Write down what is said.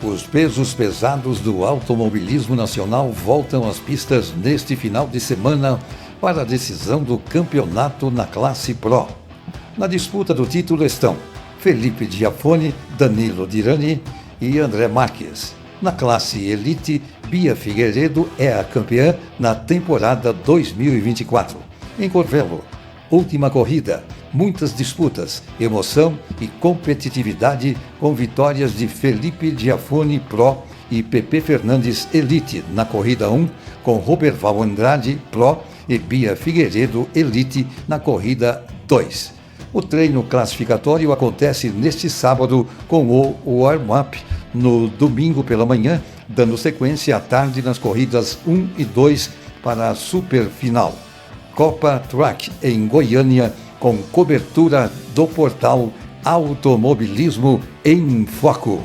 Os pesos pesados do automobilismo nacional voltam às pistas neste final de semana para a decisão do campeonato na classe Pro. Na disputa do título estão Felipe Giafone, Danilo Dirani e André Marques. Na classe Elite, Bia Figueiredo é a campeã na temporada 2024. Em Corvelo, última corrida, muitas disputas, emoção e competitividade com vitórias de Felipe Giafone Pro e Pepe Fernandes Elite na corrida 1, com Roberval Andrade Pro e Bia Figueiredo Elite na corrida 2. O treino classificatório acontece neste sábado com o warm-up no domingo pela manhã, dando sequência à tarde nas corridas 1 e 2 para a superfinal. Copa Truck em Goiânia, com cobertura do portal Automobilismo em Foco.